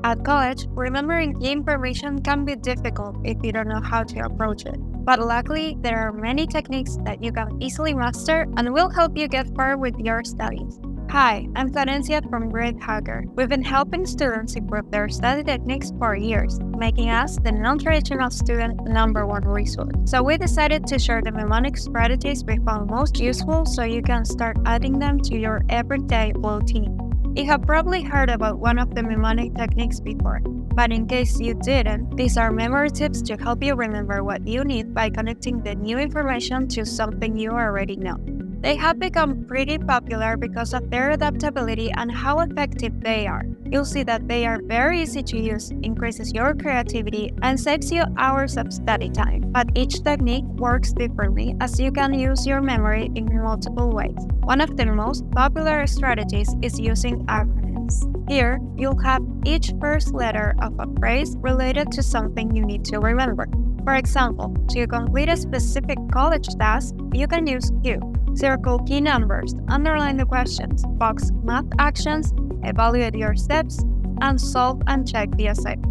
At college, remembering key information can be difficult if you don't know how to approach it. But luckily, there are many techniques that you can easily master and will help you get far with your studies. Hi, I'm Florencia from Gradehacker. We've been helping students improve their study techniques for years, making us the non-traditional student #1 resource. So we decided to share the mnemonic strategies we found most useful so you can start adding them to your everyday routine. You have probably heard about one of the mnemonic techniques before, but in case you didn't, these are memory tips to help you remember what you need by connecting the new information to something you already know. They have become pretty popular because of their adaptability and how effective they are. You'll see that they are very easy to use, increases your creativity, and saves you hours of study time. But each technique works differently as you can use your memory in multiple ways. One of the most popular strategies is using acronyms. Here, you'll have each first letter of a phrase related to something you need to remember. For example, to complete a specific college task, you can use Q. Circle key numbers, underline the questions, box math actions, evaluate your steps, and solve and check the assignment.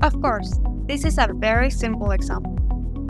Of course, this is a very simple example,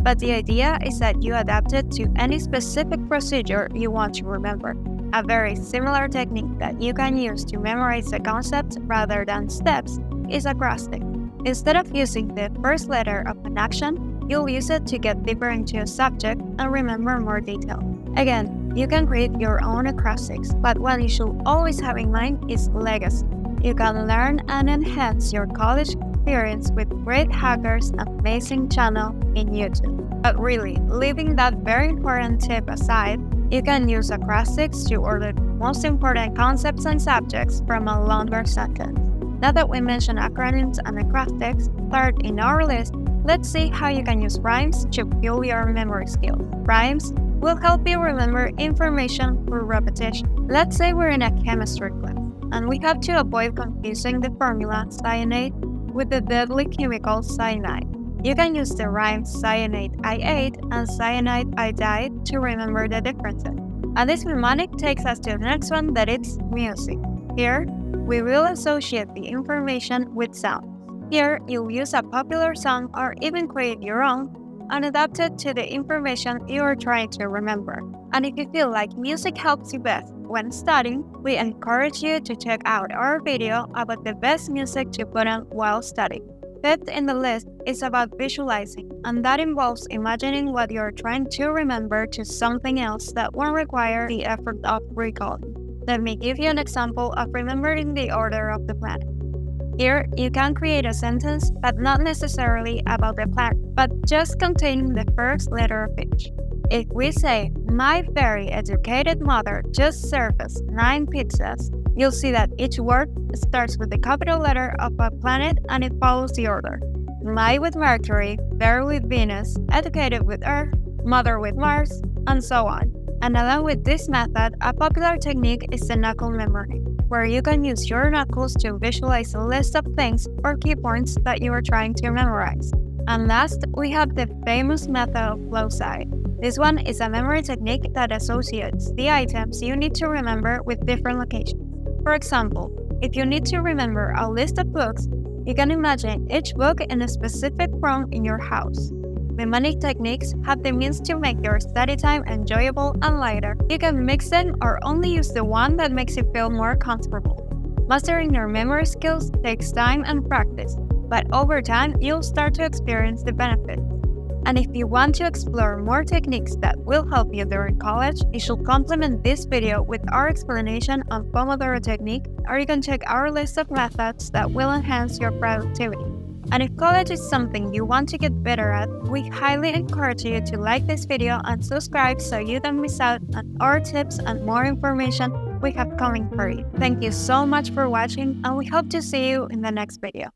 but the idea is that you adapt it to any specific procedure you want to remember. A very similar technique that you can use to memorize the concept rather than steps is acrostic. Instead of using the first letter of an action, you'll use it to get deeper into a subject and remember more detail. Again, you can create your own acrostics, but what you should always have in mind is legacy. You can learn and enhance your college experience with Gradehackers' amazing channel in YouTube. But really, leaving that very important tip aside, you can use acrostics to order the most important concepts and subjects from a longer sentence. Now that we mentioned acronyms and acrostics, third in our list, let's see how you can use rhymes to fuel your memory skills. Rhymes will help you remember information through repetition. Let's say we're in a chemistry class, and we have to avoid confusing the formula cyanide with the deadly chemical cyanide. You can use the rhymes cyanide I ate and cyanide I died to remember the differences. And this mnemonic takes us to the next one, that it's music. Here, we will associate the information with sound. Here, you'll use a popular song or even create your own and adapt it to the information you are trying to remember. And if you feel like music helps you best when studying, we encourage you to check out our video about the best music to put on while studying. Fifth in the list is about visualizing, and that involves imagining what you're trying to remember to something else that won't require the effort of recalling. Let me give you an example of remembering the order of the planet. Here, you can create a sentence, but not necessarily about the planet, but just containing the first letter of each. If we say, my very educated mother just served us 9 pizzas, you'll see that each word starts with the capital letter of a planet and it follows the order. My with Mercury, very with Venus, educated with Earth, mother with Mars, and so on. And along with this method, a popular technique is the Knuckle memory, where you can use your knuckles to visualize a list of things or key points that you are trying to memorize. And last, we have the famous method of Loci. This one is a memory technique that associates the items you need to remember with different locations. For example, if you need to remember a list of books, you can imagine each book in a specific room in your house. Mnemonic techniques have the means to make your study time enjoyable and lighter. You can mix them or only use the one that makes you feel more comfortable. Mastering your memory skills takes time and practice, but over time, you'll start to experience the benefits. And if you want to explore more techniques that will help you during college, you should complement this video with our explanation on Pomodoro technique, or you can check our list of methods that will enhance your productivity. And if college is something you want to get better at, we highly encourage you to like this video and subscribe so you don't miss out on our tips and more information we have coming for you. Thank you so much for watching, and we hope to see you in the next video.